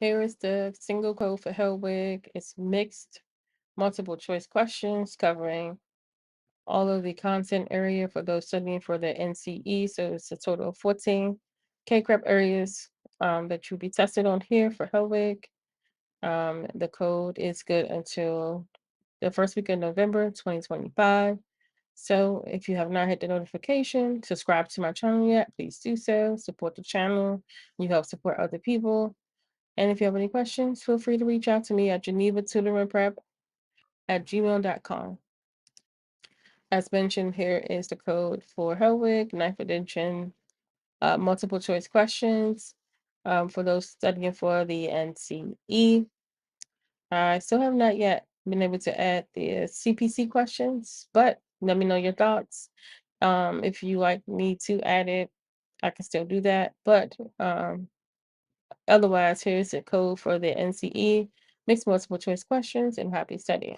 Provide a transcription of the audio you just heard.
Here is the single code for Helwig. It's mixed multiple choice questions covering all of the content area for those studying for the NCE. So it's a total of 14 K-CREP areas that you'll be tested on here for Helwig. The code is good until the first week of November 2025. So if you have not hit the notification, subscribe to my channel yet, please do so. Support the channel. You help support other people. And if you have any questions, feel free to reach out to me at genevatutoringprep@gmail.com. As mentioned, here is the code for Helwig, 9th edition, multiple choice questions for those studying for the NCE. I still have not yet been able to add the CPC questions, but let me know your thoughts. If you like me to add it, I can still do that. But otherwise, here's the code for the NCE, mixed multiple choice questions, and happy studying.